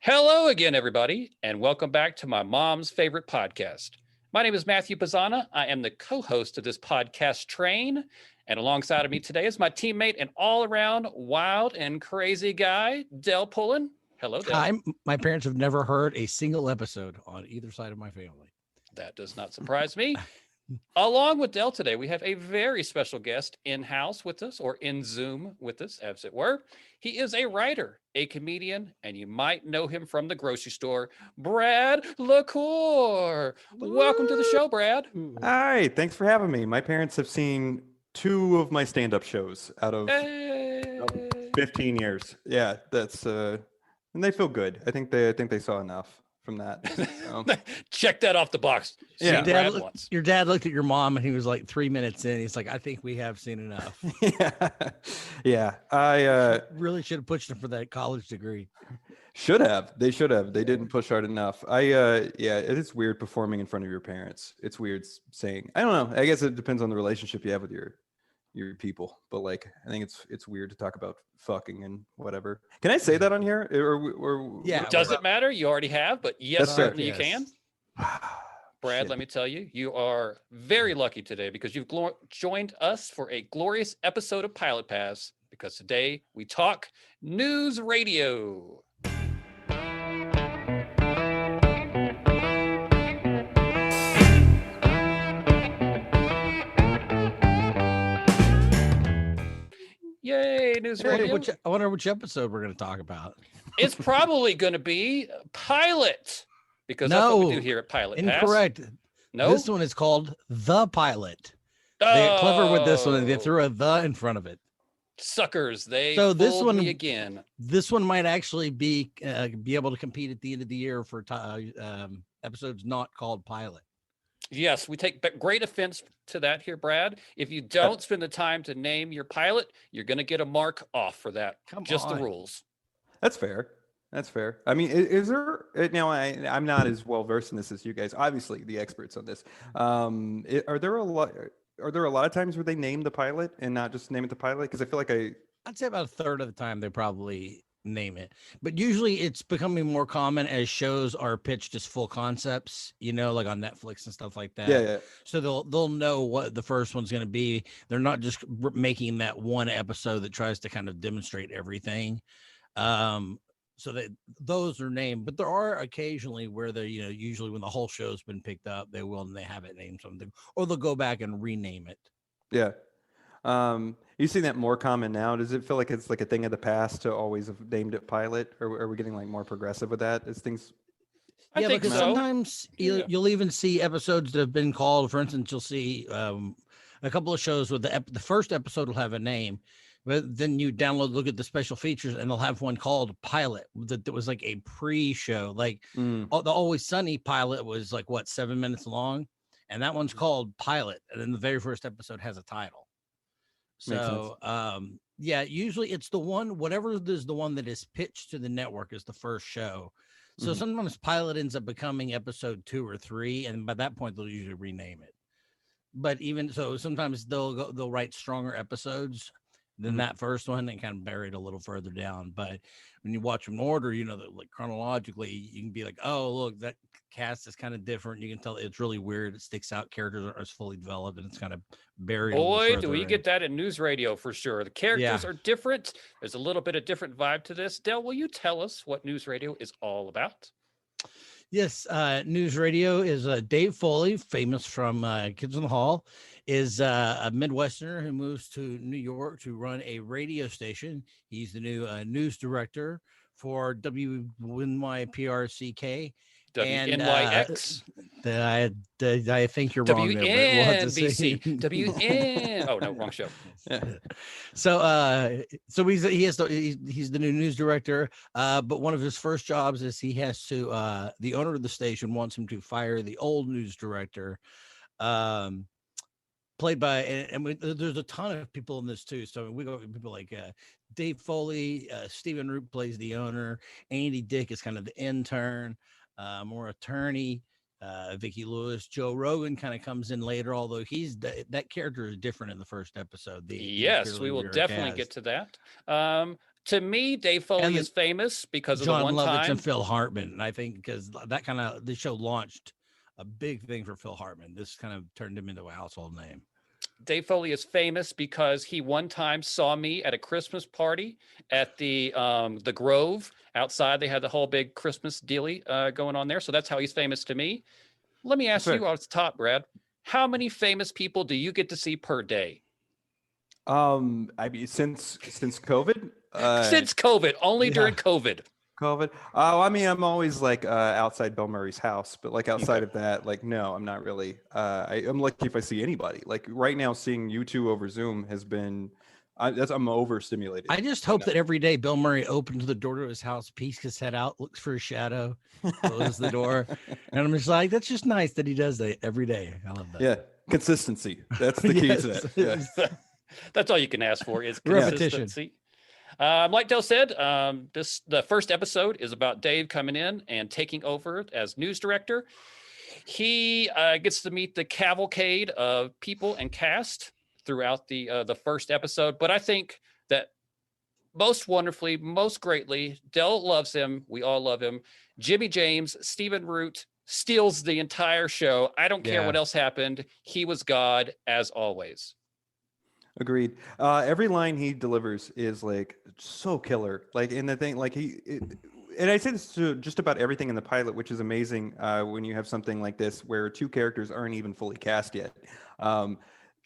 Hello again, everybody, and welcome back to my mom's favorite podcast. My name is Matthew Pizana. I am the co-host of this podcast train, and alongside of me today is my teammate and all-around wild and crazy guy, Del Pullen. Hello, Del. Hi. My parents have never heard a single episode on either side of my family. That does not surprise me. Along with Del today, we have a very special guest in-house with us, or in Zoom with us, as it were. He is a writer, a comedian, and you might know him from the grocery store, Brad La Cour. Welcome to the show, Brad. Hi, thanks for having me. My parents have seen 2 of my stand-up shows out of 15 years. Yeah, that's and they feel good. I think they saw enough from that. So. Check that off the box. Yeah. Your dad looked at your mom and he was like 3 minutes in. He's like, I think we have seen enough. Yeah. I really should have pushed him for that college degree. Should have. They should have. They didn't push hard enough. It is weird performing in front of your parents. It's weird saying, I don't know. I guess it depends on the relationship you have with your people, but like I think it's weird to talk about fucking and whatever. Can I say that on here? Or yeah, does it matter? You already have, but yes, certainly you can. Brad, Shit. let me tell you, you are very lucky today because you've joined us for a glorious episode of Pilot Pass, because today we talk News Radio. Yay, News Radio. I wonder which episode we're going to talk about. It's probably going to be Pilot, because that's what we do here at Pilot Pass. Incorrect. No, this one is called The Pilot. They're clever with this one. They threw a "the" in front of it. Suckers! They so this fooled one me again. This one might actually be able to compete at the end of the year for episodes not called Pilot. Yes, we take great offense to that here, Brad. If you don't spend the time to name your pilot, you're going to get a mark off for that. Just the rules. That's fair. That's fair. I mean, is there now? I'm not as well versed in this as you guys. Obviously, the experts on this. Are there a lot of times where they name the pilot and not just name it the pilot? Because I feel like I'd say about a third of the time they probably name it, but usually it's becoming more common as shows are pitched as full concepts, like on Netflix and stuff like that. Yeah. So they'll know what the first one's going to be. They're not just making that one episode that tries to kind of demonstrate everything. So that those are named, but there are occasionally where they, usually when the whole show's been picked up, they have it named something, or they'll go back and rename it. Yeah. You see that more common now? Does it feel like it's like a thing of the past to always have named it Pilot, or are we getting like more progressive with that as things? I think because so. Sometimes you'll even see episodes that have been called. For instance, you'll see a couple of shows with the first episode will have a name, but then you look at the special features, and they'll have one called Pilot that was like a pre-show. Like the Always Sunny pilot was like 7 minutes long, and that one's called Pilot, and then the very first episode has a title. So, usually it's the one, whatever is the one that is pitched to the network is the first show. So sometimes Pilot ends up becoming episode 2 or 3, and by that point they'll usually rename it. But even so, sometimes they'll write stronger episodes than that first one and kind of bury it a little further down. But when you watch them in order, that like chronologically, you can be like, oh, look, that cast is kind of different. You can tell it's really weird. It sticks out. Characters aren't as fully developed, and it's kind of buried. Boy, do we get that in News Radio for sure. The characters are different. There's a little bit of different vibe to this. Del, will you tell us what News Radio is all about? Yes, News Radio is Dave Foley, famous from Kids in the Hall, is a Midwesterner who moves to New York to run a radio station. He's the new news director for WNYPRCK. WNYX. I think you're wrong there. WNBC. WN. Oh no, wrong show. So he's the new news director. But one of his first jobs is he has to. The owner of the station wants him to fire the old news director. Played by and there's a ton of people in this too. So we go people like Dave Foley, Stephen Root plays the owner. Andy Dick is kind of the intern. More attorney, Vicki Lewis. Joe Rogan kind of comes in later, although that character is different in the first episode. Yes, we will definitely get to that. To me, Dave Foley And is famous because of the John one Lovitz time. and Phil Hartman. And I think because that kind of the show launched a big thing for Phil Hartman. This kind of turned him into a household name. Dave Foley is famous because he one time saw me at a Christmas party at the Grove outside. They had the whole big Christmas dealie going on there. So that's how he's famous to me. Let me ask you off the top, Brad. How many famous people do you get to see per day? I mean, since COVID, Since COVID, only during COVID. Oh, I mean, I'm always like outside Bill Murray's house, but like outside of that, like no, I'm not really. I'm lucky if I see anybody. Like right now, seeing you two over Zoom has been. I'm overstimulated. I just hope that every day Bill Murray opens the door to his house, peeks his head out, looks for a shadow, closes the door, and I'm just like, that's just nice that he does that every day. I love that. Yeah, consistency. That's the key to that. Yeah. That's all you can ask for is Repetition. consistency. Like Dale said, the first episode is about Dave coming in and taking over as news director. He gets to meet the cavalcade of people and cast throughout the first episode. But I think that most wonderfully, most greatly, Dale loves him. We all love him. Jimmy James, Stephen Root steals the entire show. I don't care what else happened. He was God as always. Agreed. Every line he delivers is like so killer. Like in the thing, like and I say this to just about everything in the pilot, which is amazing when you have something like this where two characters aren't even fully cast yet.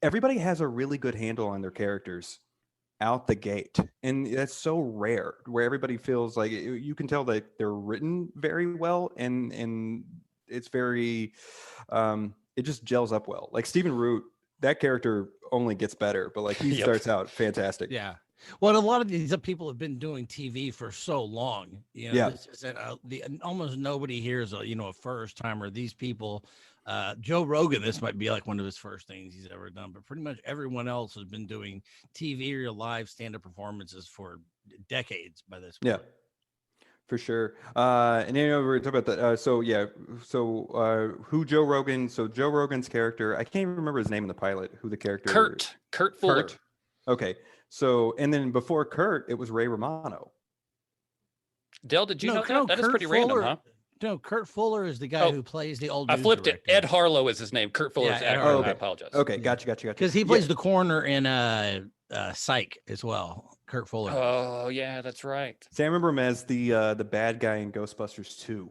Everybody has a really good handle on their characters out the gate, and that's so rare. Where everybody feels like you can tell that they're written very well, and it's very, it just gels up well. Like Stephen Root. That character only gets better, but like he starts out fantastic. Yeah. Well, a lot of these people have been doing TV for so long. You know, this isn't almost nobody here is a first timer. These people, Joe Rogan, this might be like one of his first things he's ever done, but pretty much everyone else has been doing TV or live stand-up performances for decades by this point. Yeah. For sure. And we're talking about that. Who Joe Rogan, so Joe Rogan's character, I can't even remember his name in the pilot, who the character. Kurt Fuller. Kurt. Okay. So, and then before Kurt, it was Ray Romano. Dale, did you know that? That is pretty random, huh? No, Kurt Fuller is the guy who plays the old. I flipped it. Ed Harlow is his name. Kurt Fuller is actor. Okay. I apologize. Okay, gotcha. Because he plays the coroner in Psych as well. Kurt Fuller. Oh yeah, that's right. See, I remember him as the bad guy in Ghostbusters 2.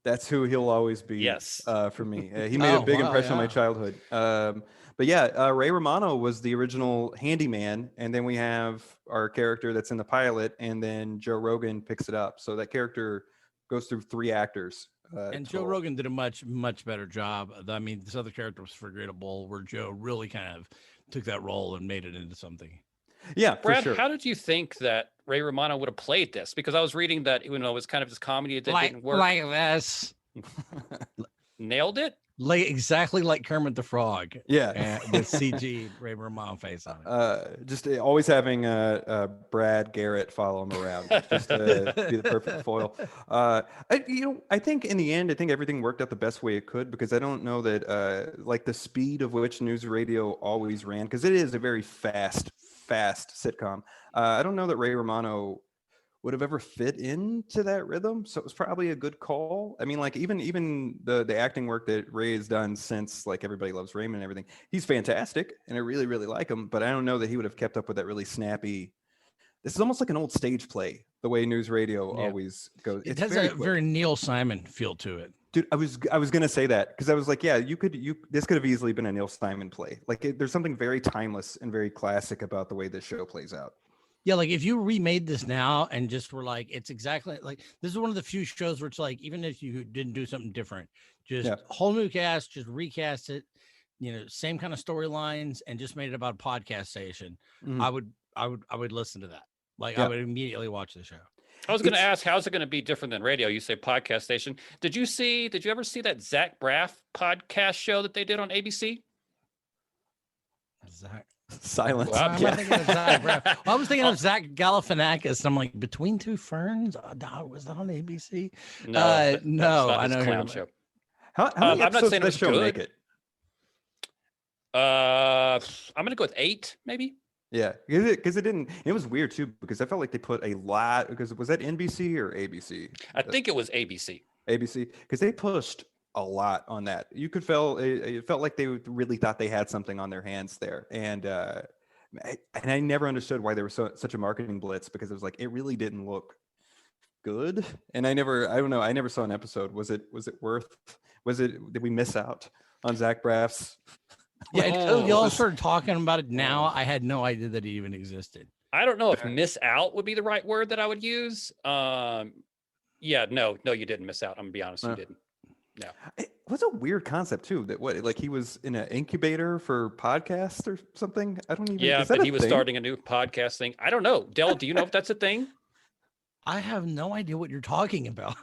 That's who he'll always be. Yes. For me, he made a big impression on my childhood. But yeah, Ray Romano was the original handyman, and then we have our character that's in the pilot, and then Joe Rogan picks it up. So that character goes through 3 actors. And Joe Rogan did a much better job. I mean, this other character was forgettable, where Joe really kind of took that role and made it into something. Yeah, Brad, for sure. how did you think that Ray Romano would have played this? Because I was reading that it was kind of this comedy that didn't work. Like this. Nailed it? Exactly like Kermit the Frog. Yeah. With CG Ray Romano face on it. Just always having Brad Garrett follow him around, just to be the perfect foil. I think in the end, I think everything worked out the best way it could, because I don't know that like the speed of which NewsRadio always ran, because it is a very fast sitcom. I don't know that Ray Romano would have ever fit into that rhythm, so it was probably a good call. I mean, like even the acting work that Ray has done since like Everybody Loves Raymond and everything, he's fantastic, and I really like him. But I don't know that he would have kept up with that really snappy. This is almost like an old stage play, the way NewsRadio always goes. It has a very Neil Simon feel to it. Dude, I was gonna say that, because I was like, yeah, this could have easily been a Neil Simon play. Like there's something very timeless and very classic about the way this show plays out. Yeah, like if you remade this now and just were like, it's exactly like, this is one of the few shows where it's like, even if you didn't do something different, just whole new cast, just recast it, same kind of storylines, and just made it about a podcast station. I would listen to that. Like I would immediately watch the show. I was going to ask, how's it going to be different than radio? You say podcast station. Did you ever see that Zach Braff podcast show that they did on ABC? Zach. Silence. Well, I was thinking of Zach Galifianakis. I'm like, Between Two Ferns. Was that on ABC? No, I know clown show. How many I'm not episodes saying did it this was show good. make it? I'm going to go with 8, maybe. Yeah, because it didn't. It was weird too because I felt like they put a lot. Because was that NBC or ABC? I think it was ABC. ABC, because they pushed a lot on that. You could feel it felt like they really thought they had something on their hands there, and I never understood why there was such a marketing blitz because it was like it really didn't look good, and I don't know, I never saw an episode. Was it worth? Did we miss out on Zach Braff's? Yeah, Like, until y'all oh. started talking about it now, I had no idea that it even existed. I don't know if miss out would be the right word that I would use. Yeah, no, you didn't miss out. I'm gonna be honest, you didn't. No. It was a weird concept too. That like he was in an incubator for podcasts or something. I don't even. Yeah, but he was starting a new podcast thing. I don't know. Del, do you know if that's a thing? I have no idea what you're talking about.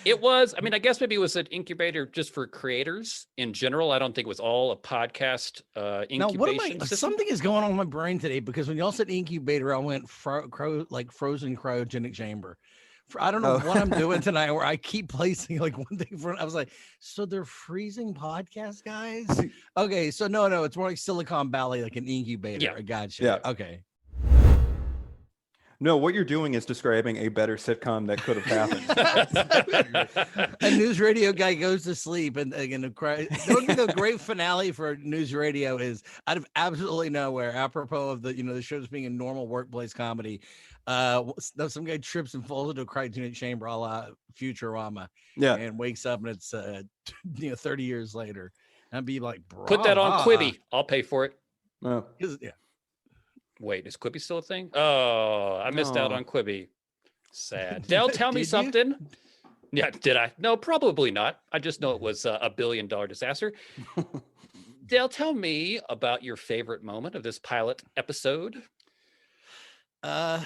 It was. I mean, I guess maybe it was an incubator just for creators in general. I don't think it was all a podcast incubation system. Something is going on in my brain today because when y'all said incubator, I went like frozen cryogenic chamber. I don't know what I'm doing tonight where I keep placing like one thing for. I was like, so they're freezing podcast guys? Okay, so no, it's more like Silicon Valley, like an incubator. Yeah. I gotcha. Yeah. Okay. No, what you're doing is describing a better sitcom that could have happened. A NewsRadio guy goes to sleep, and again, the great finale for NewsRadio is out of absolutely nowhere. Apropos of the show's being a normal workplace comedy, some guy trips and falls into a cryogenic chamber, a la Futurama, and wakes up, and it's 30 years later. I'd be like, bro, put that on Quibi. I'll pay for it. Oh. Yeah. Wait, is Quibi still a thing? Oh, I missed out on Quibi. Sad. Del, tell me something. Yeah, did I? No, probably not. I just know it was a $1 billion disaster. Del, tell me about your favorite moment of this pilot episode. Well,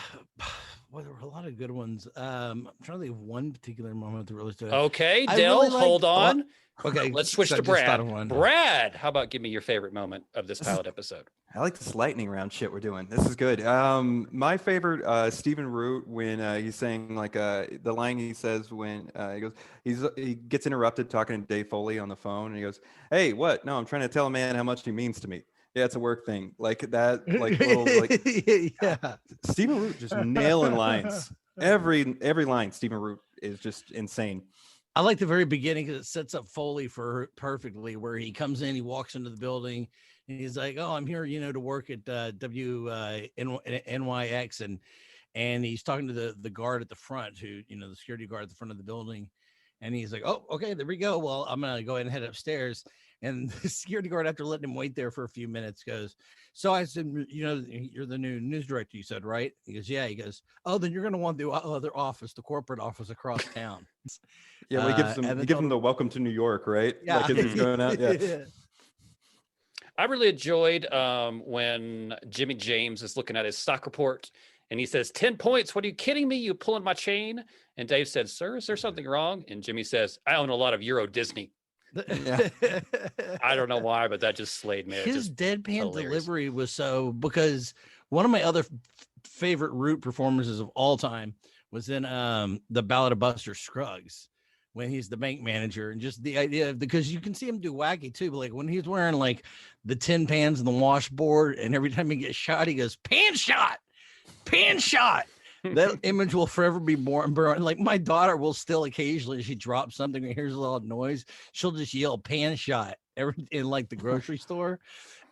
there were a lot of good ones. I'm trying to think of one particular moment that really stood out. Okay, Del, really hold on. Okay, let's switch to Brad. Brad, how about give me your favorite moment of this pilot episode? I like this lightning round shit we're doing. This is good. My favorite, Stephen Root, when he's saying like the line he says when he gets interrupted talking to Dave Foley on the phone, and he goes, "Hey, what? No, I'm trying to tell a man how much he means to me." Yeah, it's a work thing. Like that, like little, like yeah. Stephen Root just nailing lines. Every line, Stephen Root is just insane. I like the very beginning because it sets up Foley for perfectly, where he comes in, he walks into the building, and he's like, "Oh, I'm here, to work at NYX," and he's talking to the guard at the front, who the security guard at the front of the building, and he's like, "Oh, okay, there we go. Well, I'm gonna go ahead and head upstairs." And the security guard, after letting him wait there for a few minutes, goes, "So I said, you're the new news director, you said, right?" He goes, "Yeah." He goes, "Oh, then you're going to want the other office, the corporate office across town." Yeah, well, he gives him the welcome to New York, right? Yeah. Like as he's going out. Yeah. I really enjoyed when Jimmy James is looking at his stock report and he says, 10 points. What are you kidding me? You pulling my chain? And Dave said, "Sir, is there something wrong?" And Jimmy says, "I own a lot of Euro Disney." Yeah. I don't know why, but that just slayed me. His deadpan hilarious. delivery was because one of my other favorite Root performances of all time was in the Ballad of Buster Scruggs, when he's the bank manager, and just the idea of, because you can see him do wacky too, but like when he's wearing like the tin pans and the washboard, and every time he gets shot, he goes, "Pan shot, pan shot." That image will forever be born. Like my daughter will still occasionally, she drops something and hears a loud noise, she'll just yell "pan shot" in like the grocery store.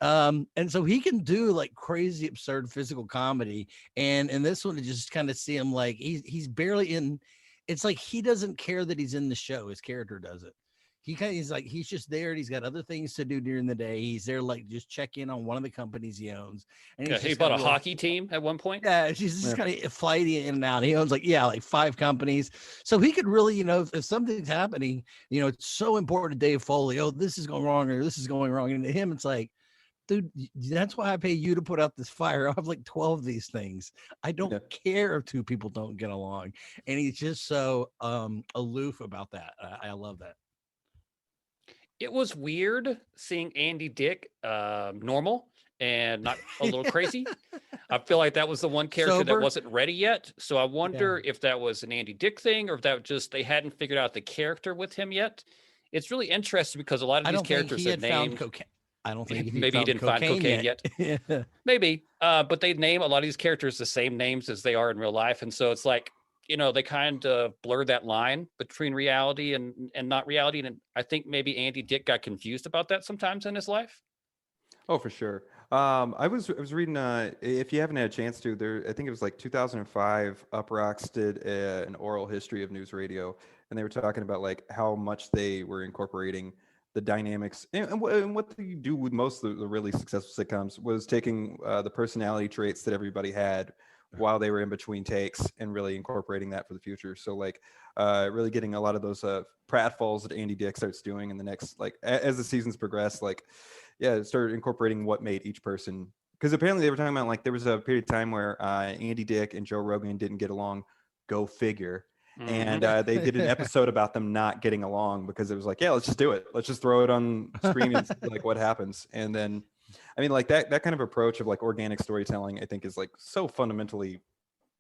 And so he can do like crazy, absurd physical comedy. And in this one, to just kind of see him like he's barely in. It's like he doesn't care that he's in the show. His character does it. He's like, he's just there, and he's got other things to do during the day. He's there like just check in on one of the companies he owns. And he bought a hockey team at one point. Yeah, she's just kind of flighty in and out. He owns like 5 companies. So he could really, if something's happening, it's so important to Dave Foley. Oh, this is going wrong, or this is going wrong. And to him, it's like, dude, that's why I pay you to put out this fire. I have like 12 of these things. I don't care if 2 people don't get along. And he's just so aloof about that. I love that. It was weird seeing Andy Dick normal and not a little crazy. I feel like that was the one character that wasn't ready yet. So I wonder if that was an Andy Dick thing, or if that just they hadn't figured out the character with him yet. It's really interesting because a lot of these characters are named. I don't think Maybe he didn't find cocaine yet. Yeah. Maybe. But they name a lot of these characters the same names as they are in real life. And so it's like, they kind of blur that line between reality and not reality. And I think maybe Andy Dick got confused about that sometimes in his life. Oh, for sure. I was reading. If you haven't had a chance to, I think it was like 2005. Uprocks did an oral history of News Radio, and they were talking about like how much they were incorporating the dynamics and what you do with most of the really successful sitcoms was taking the personality traits that everybody had while they were in between takes and really incorporating that for the future. So like really getting a lot of those pratfalls that Andy Dick starts doing in the next like as the seasons progress, like started incorporating what made each person. Because apparently they were talking about like there was a period of time where Andy Dick and Joe Rogan didn't get along. Go figure. And they did an episode about them not getting along because it was like, let's just do it. Let's just throw it on screen and see like what happens. And then, I mean, like that kind of approach of like organic storytelling, I think is like so fundamentally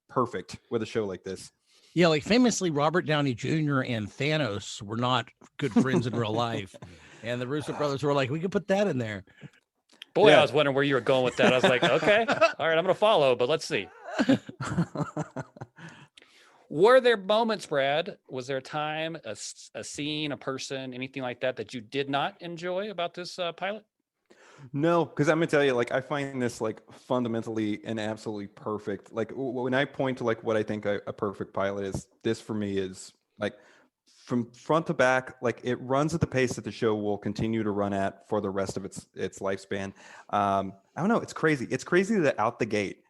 perfect with a show like this. Yeah, like famously, Robert Downey Jr. and Thanos were not good friends in real life. And the Russo brothers were like, we could put that in there. Boy, I was wondering where you were going with that. I was like, okay, all right, I'm going to follow, but let's see. Were there moments, Brad? Was there a time, a scene, a person, anything like that you did not enjoy about this pilot? No, because I'm gonna tell you, like, I find this like fundamentally and absolutely perfect. Like when I point to like what I think a perfect pilot is, this for me is like from front to back, like it runs at the pace that the show will continue to run at for the rest of its lifespan. I don't know. It's crazy. It's crazy that out the gate,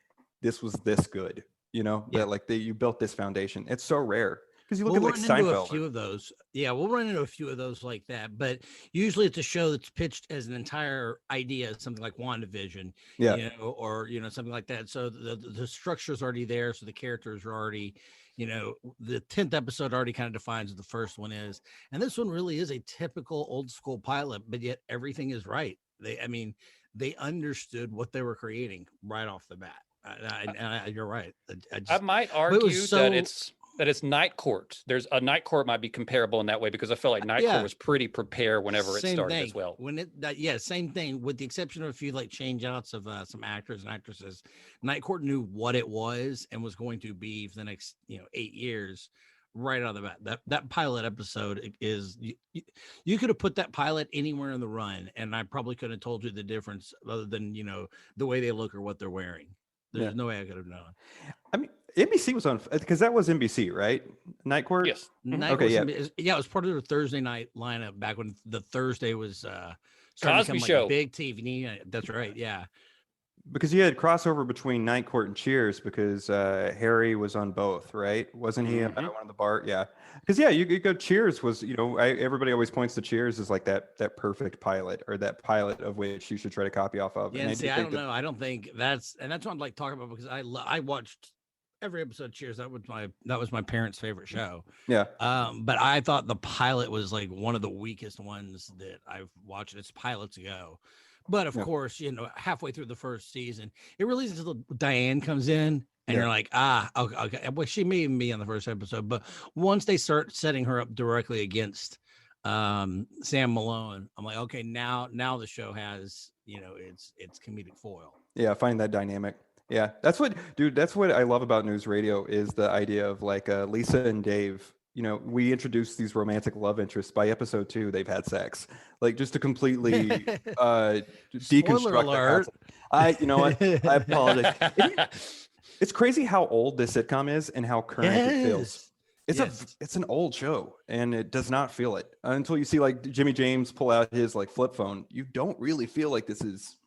this was this good. That like you built this foundation. It's so rare. Because you look at like Seinfeld. A few of those. Yeah, we'll run into a few of those like that. But usually it's a show that's pitched as an entire idea, something like WandaVision, or something like that. So the structure's already there. So the characters are already, the 10th episode already kind of defines what the first one is. And this one really is a typical old school pilot, but yet everything is right. They understood what they were creating right off the bat. You're right. I might argue that it's Night Court. There's a Night Court might be comparable in that way because I feel like Night Court was pretty prepared whenever it started as well. Same thing with the exception of a few like change outs of some actors and actresses. Night Court knew what it was and was going to be for the next 8 years. Right out of the bat, that pilot episode is you could have put that pilot anywhere in the run, and I probably couldn't have told you the difference other than the way they look or what they're wearing. There's no way I could have known. I mean, NBC was on because that was NBC, right? Night Court. Yes. It was part of their Thursday night lineup back when the Thursday was Cosby Show, like big TV. That's right. Yeah. Because you had crossover between Night Court and Cheers because Harry was on both, right? Wasn't he one of the bar? Yeah. Because you go Cheers was everybody always points to Cheers as like that perfect pilot or that pilot of which you should try to copy off of. Yeah. And I don't know. I don't think that's what I'm like talking about because I watched every episode of Cheers. That was my parents' favorite show. Yeah. But I thought the pilot was like one of the weakest ones that I've watched. It's pilots go. But of course, halfway through the first season, it really isn't until Diane comes in and you're like, okay. Well, she may even be on the first episode, but once they start setting her up directly against Sam Malone, I'm like, okay, now the show has, it's comedic foil. Yeah, I find that dynamic. Yeah, that's what I love about News Radio is the idea of like Lisa and Dave. We introduced these romantic love interests. By episode 2, they've had sex. Like just to completely deconstruct that concept. You know what? I apologize. It's crazy how old this sitcom is and how current it feels. It's an old show and it does not feel it until you see like Jimmy James pull out his like flip phone. You don't really feel like this is.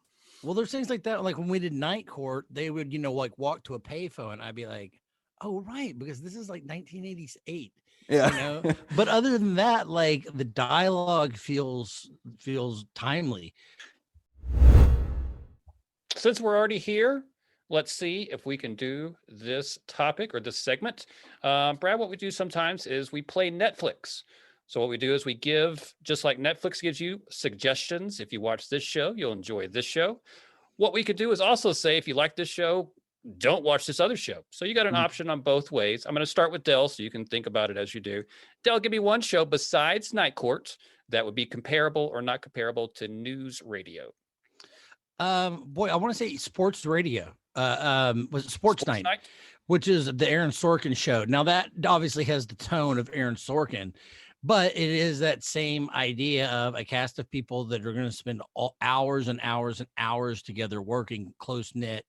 Well, there's things like that. Like when we did Night Court, they would, like walk to a payphone. I'd be like, oh, right. Because this is like 1988. Yeah. But other than that, like the dialogue feels timely. Since we're already here, let's see if we can do this topic or this segment. Brad, what we do sometimes is we play Netflix. So what we do is we give, just like Netflix gives you suggestions. If you watch this show, you'll enjoy this show. What we could do is also say, if you like this show, don't watch this other show. So you got an option on both ways. I'm going to start with Del so you can think about it as you do. Del, give me one show besides Night Court that would be comparable or not comparable to News Radio. Boy, I want to say sports radio. Was it Sports Night, which is the Aaron Sorkin show. Now that obviously has the tone of Aaron Sorkin, but it is that same idea of a cast of people that are going to spend hours and hours and hours together working close knit.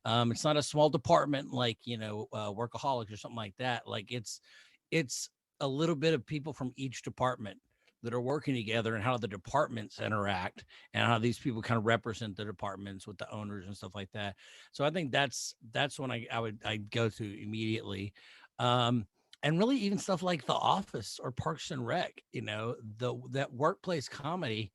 It's not a small department like, Workaholics or something like that. Like it's a little bit of people from each department that are working together and how the departments interact and how these people kind of represent the departments with the owners and stuff like that. So I think that's when I'd go to immediately. And really even stuff like The Office or Parks and Rec, that workplace comedy.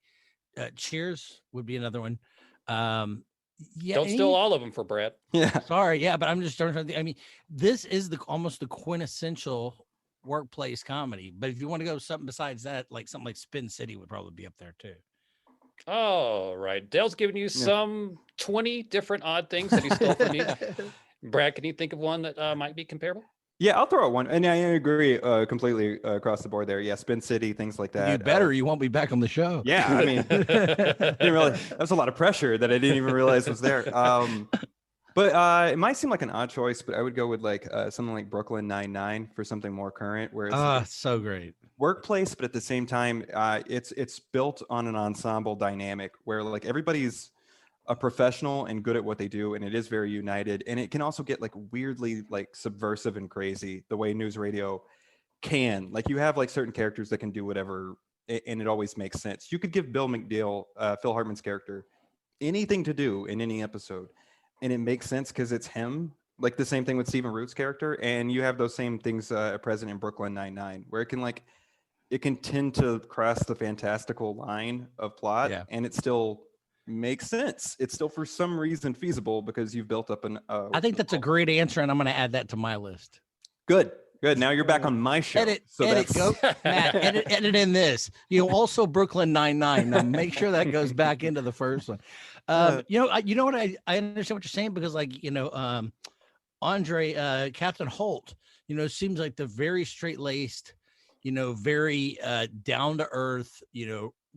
Cheers would be another one. Yeah, Don't steal all of them for Brad. Yeah. Sorry, yeah, but I'm just trying to think. I mean, this is almost the quintessential workplace comedy. But if you want to go something besides that, like something like Spin City would probably be up there too. All right. Dale's giving you some 20 different odd things that he stole from me. Brad, can you think of one that might be comparable? Yeah, I'll throw out one. And I agree completely across the board there. Yeah, Spin City, things like that. You better, you won't be back on the show. Yeah, I mean, that's a lot of pressure that I didn't even realize was there. But it might seem like an odd choice, but I would go with like something like Brooklyn Nine-Nine for something more current, where it's so great workplace, but at the same time, it's built on an ensemble dynamic where like everybody's a professional and good at what they do, and it is very united. And it can also get like weirdly like subversive and crazy the way news radio can. Like you have like certain characters that can do whatever, and it always makes sense. You could give Bill McNeil, Phil Hartman's character, anything to do in any episode, and it makes sense because it's him. Like the same thing with Stephen Root's character, and you have those same things present in Brooklyn Nine-Nine, where it can tend to cross the fantastical line of plot, and it still makes sense. It's still for some reason feasible because you've built up an. I think that's a great answer, and I'm going to add that to my list. Good. Now you're back on my show. Matt, edit in this. Also Brooklyn Nine-Nine. Now make sure that goes back into the first one. You know what? I understand what you're saying because, like, Andre, Captain Holt, seems like the very straight-laced, very down to earth,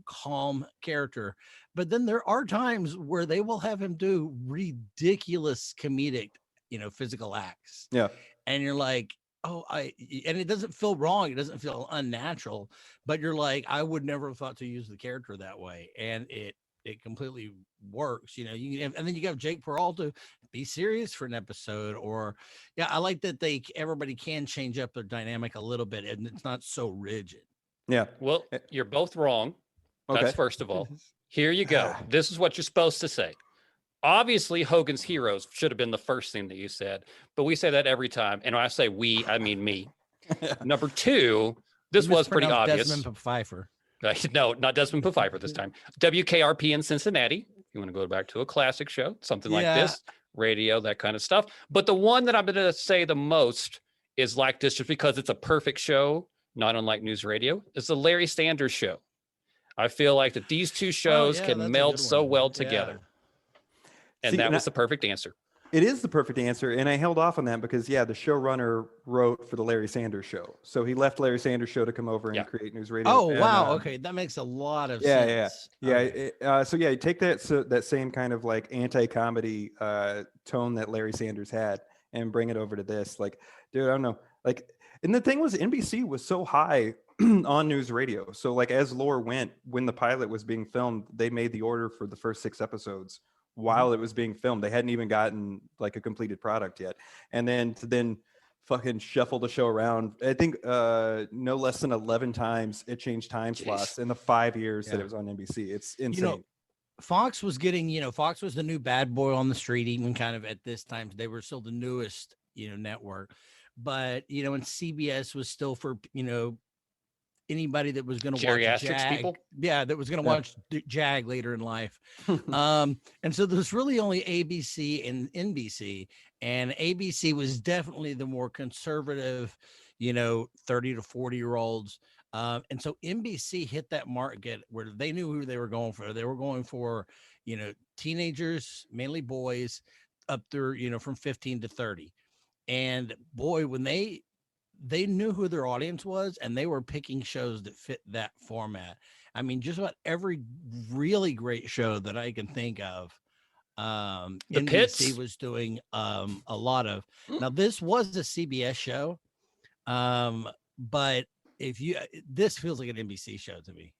calm character. But then there are times where they will have him do ridiculous comedic, physical acts. Yeah. And you're like, and it doesn't feel wrong. It doesn't feel unnatural, but you're like, I would never have thought to use the character that way. And it completely works, and then you got Jake Peralta be serious for an episode, or I like that everybody can change up their dynamic a little bit and it's not so rigid. Yeah. Well, you're both wrong. Okay. That's first of all. Here you go. This is what you're supposed to say. Obviously, Hogan's Heroes should have been the first thing that you said, but we say that every time. And when I say we, I mean me. Number two, this was pretty obvious. Desmond Pfeiffer. No, not Desmond Pfeiffer this time. WKRP in Cincinnati. You want to go back to a classic show, something like this, radio, that kind of stuff. But the one that I'm going to say the most is like this, just because it's a perfect show, not unlike News Radio. It's the Larry Sanders Show. I feel like that these two shows can meld so well together. And that was the perfect answer. It is the perfect answer. And I held off on that because, the showrunner wrote for the Larry Sanders Show. So he left Larry Sanders Show to come over and create News Radio. Oh, wow. Okay. That makes a lot of sense. So you take that same kind of like anti-comedy tone that Larry Sanders had and bring it over to this. Like, dude, I don't know. Like, and the thing was, NBC was so high on News Radio. So like as lore went, when the pilot was being filmed, they made the order for the first 6 episodes while it was being filmed. They hadn't even gotten like a completed product yet. And then to fucking shuffle the show around, I think no less than 11 times it changed time slots in the 5 years that it was on NBC. It's insane. Fox was getting, Fox was the new bad boy on the street, even kind of at this time. They were still the newest, network. But, and CBS was still for, anybody that was going to watch Jag. People? Yeah, that was going to watch Jag later in life. And so there's really only ABC and NBC. And ABC was definitely the more conservative, 30 to 40-year-olds. And so NBC hit that market where they knew who they were going for. They were going for, teenagers, mainly boys, up through, from 15 to 30. And boy, when they knew who their audience was, and they were picking shows that fit that format. I mean, just about every really great show that I can think of The NBC Pits? was doing a lot of. Now this was a CBS show, but if you this feels like an NBC show to me.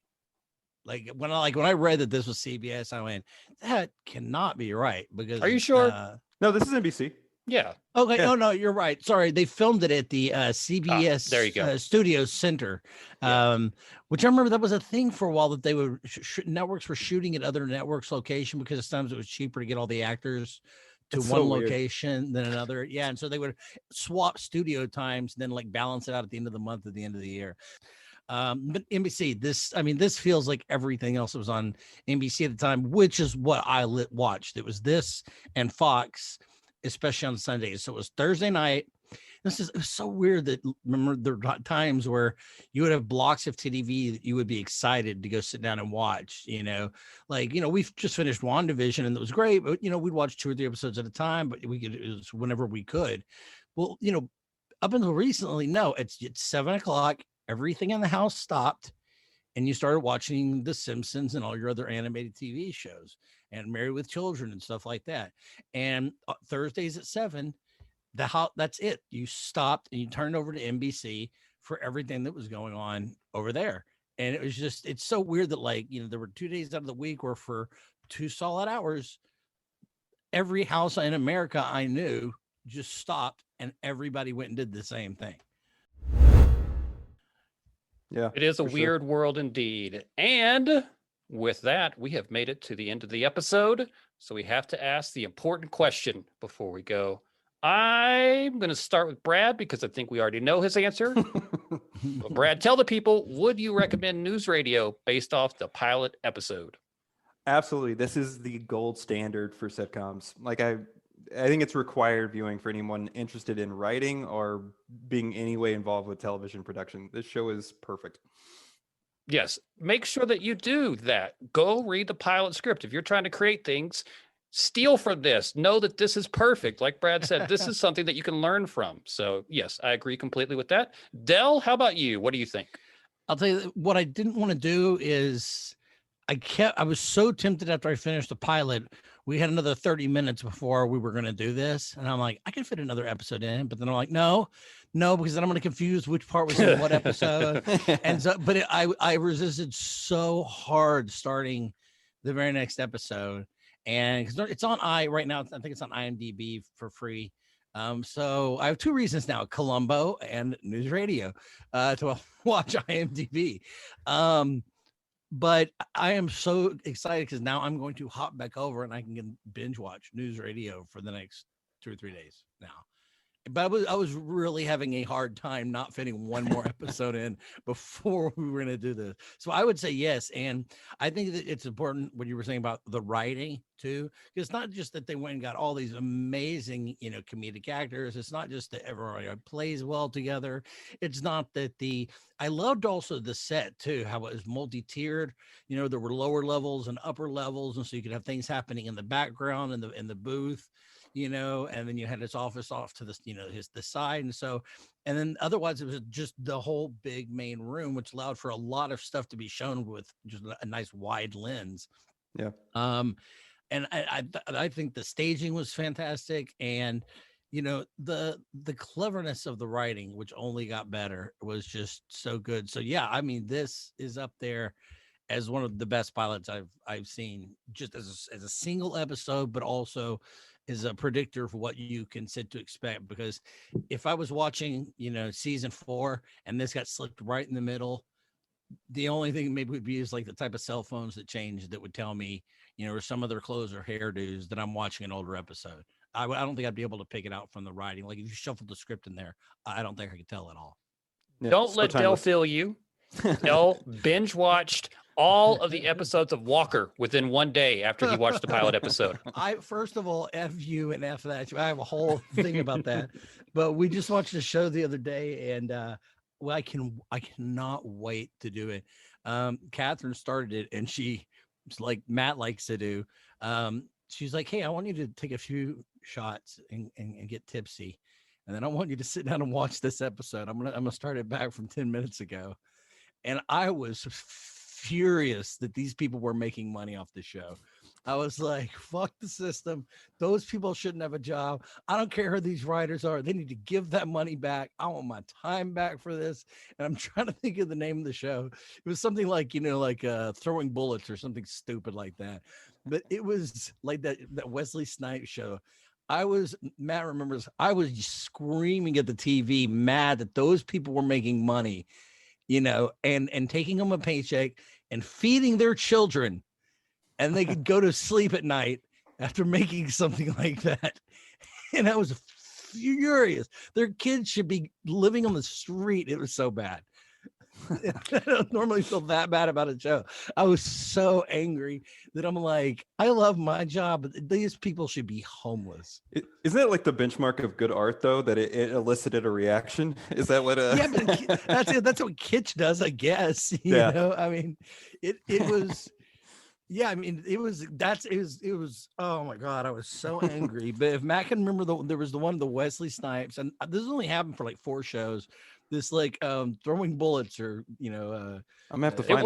When I read that this was CBS, I went, that cannot be right because Are you sure? No, this is NBC. Yeah. Okay, Yeah. no, you're right. Sorry, they filmed it at the CBS there you go. Studios Center, Yeah. which I remember that was a thing for a while that they would networks were shooting at other networks' location because sometimes it was cheaper to get all the actors to That's one so weird. location than another. Yeah, and so they would swap studio times, and then like balance it out at the end of the month, at the end of the year. But NBC, this feels like everything else that was on NBC at the time, which is what I watched. It was this and Fox, especially on Sundays. So it was Thursday night. It was so weird that remember there were times where you would have blocks of TV that you would be excited to go sit down and watch, we've just finished WandaVision and it was great, but we'd watch 2 or 3 episodes at a time, but it was whenever we could. Well, up until recently, no, it's 7:00. Everything in the house stopped and you started watching The Simpsons and all your other animated TV shows and Married with Children and stuff like that. And Thursdays at 7, that's it. You stopped and you turned over to NBC for everything that was going on over there. And it was just, it's so weird that there were 2 days out of the week where for 2 solid hours, every house in America I knew just stopped and everybody went and did the same thing. Yeah, It is a for sure. weird world indeed. And with that, we have made it to the end of the episode. So we have to ask the important question before we go. I'm going to start with Brad because I think we already know his answer. But Brad, tell the people, would you recommend NewsRadio based off the pilot episode? Absolutely. This is the gold standard for sitcoms. I think it's required viewing for anyone interested in writing or being any way involved with television production. This show is perfect. Yes. Make sure that you do that. Go read the pilot script. If you're trying to create things, steal from this. Know that this is perfect. Like Brad said, this is something that you can learn from. So yes, I agree completely with that. Del, how about you? What do you think? I'll tell you what I didn't want to do is I was so tempted after I finished the pilot. We had another 30 minutes before we were going to do this. And I'm like, I can fit another episode in. But then I'm like, no, because then I'm going to confuse which part was in what episode. And so, but I resisted so hard starting the very next episode. And because it's on right now, I think it's on IMDb for free. So I have 2 reasons now, Columbo and NewsRadio, to watch IMDb. But I am so excited because now I'm going to hop back over and I can binge watch NewsRadio for the next 2 or 3 days now. But I was really having a hard time not fitting one more episode in before we were going to do this. So I would say yes. And I think that it's important what you were saying about the writing too, because it's not just that they went and got all these amazing, comedic actors. It's not just that everybody plays well together. It's not that I loved also the set too, how it was multi-tiered. There were lower levels and upper levels. And so you could have things happening in the background in the booth. And then you had his office off to the side. And then otherwise it was just the whole big main room, which allowed for a lot of stuff to be shown with just a nice wide lens. Yeah. And I think the staging was fantastic. And, the cleverness of the writing, which only got better, was just so good. So, yeah, I mean, this is up there as one of the best pilots I've seen, just as a single episode, but also is a predictor for what you can sit to expect. Because if I was watching, season 4 and this got slipped right in the middle, the only thing maybe would be is like the type of cell phones that changed that would tell me, or some of their clothes or hairdos that I'm watching an older episode. I don't think I'd be able to pick it out from the writing. Like if you shuffled the script in there, I don't think I could tell at all. Yeah, Don't so let Del timeless. fill you. Del binge watched all of the episodes of Walker within one day after he watched the pilot episode. First of all, F you and F that. I have a whole thing about that. But we just watched the show the other day, and I cannot wait to do it. Catherine started it, and she, like Matt likes to do, she's like, hey, I want you to take a few shots and get tipsy. And then I want you to sit down and watch this episode. I'm gonna start it back from 10 minutes ago. And I was furious that these people were making money off the show. I was like, fuck the system. Those people shouldn't have a job. I don't care who these writers are. They need to give that money back. I want my time back for this. And I'm trying to think of the name of the show. It was something like, like Throwing Bullets or something stupid like that. But it was like that Wesley Snipes show. Matt remembers, I was screaming at the TV, mad that those people were making money, and taking them a paycheck and feeding their children, and they could go to sleep at night after making something like that. And I was furious. Their kids should be living on the street. It was so bad. I don't normally feel that bad about a show. I was so angry that I'm like, I love my job, but these people should be homeless. Isn't that like the benchmark of good art, though, that it elicited a reaction? Is that what? Yeah, but that's what kitsch does, I guess. You know, I mean, it was. Yeah, I mean, it was. Oh my God, I was so angry. But if Matt can remember, there was the Wesley Snipes, and this only happened for like 4 shows. This like Throwing Bullets, or I'm gonna have to find it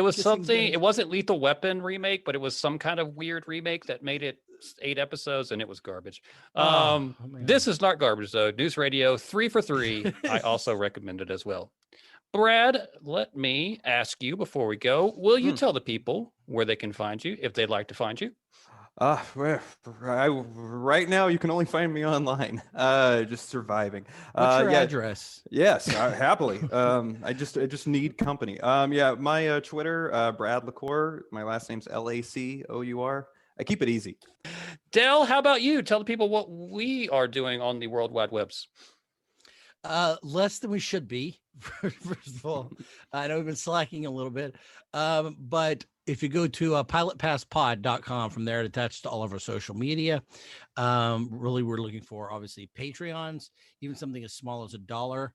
was something. It wasn't Lethal Weapon remake, but it was some kind of weird remake that made it 8 episodes, and it was garbage. This is not garbage though. News Radio 3 for 3. I also recommend it as well. Brad, let me ask you before we go, will you tell the people where they can find you if they'd like to find you? Right now you can only find me online, just surviving. What's your address? Yes, happily. I just need company. My Twitter, Brad La Cour. My last name's LACOUR. I keep it easy. Del, how about you? Tell the people what we are doing on the World Wide Webs. Less than we should be. First of all, I know we've been slacking a little bit, but if you go to pilotpasspod.com, from there it attached to all of our social media. Really, we're looking for obviously Patreons, even something as small as $1.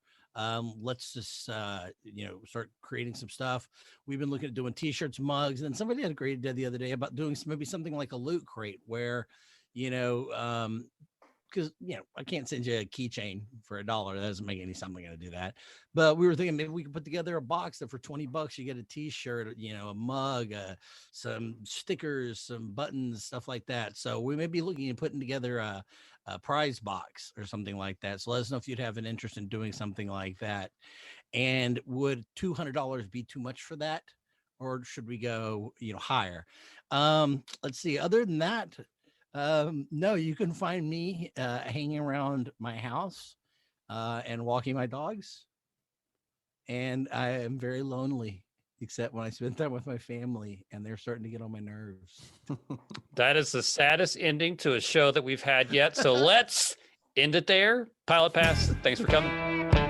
Let's just start creating some stuff. We've been looking at doing t-shirts, mugs, and somebody had a great idea the other day about doing maybe something like a loot crate where because I can't send you a keychain for $1. That doesn't make any sense. I'm going to do that. But we were thinking maybe we could put together a box that for $20 you get a t-shirt, a mug, some stickers, some buttons, stuff like that. So we may be looking at putting together a prize box or something like that. So let us know if you'd have an interest in doing something like that. And would $200 be too much for that, or should we go higher? Let's see. Other than that, no, you can find me hanging around my house and walking my dogs. And I am very lonely, except when I spend time with my family, and they're starting to get on my nerves. That is the saddest ending to a show that we've had yet. So let's end it there. Pilot Pass, thanks for coming.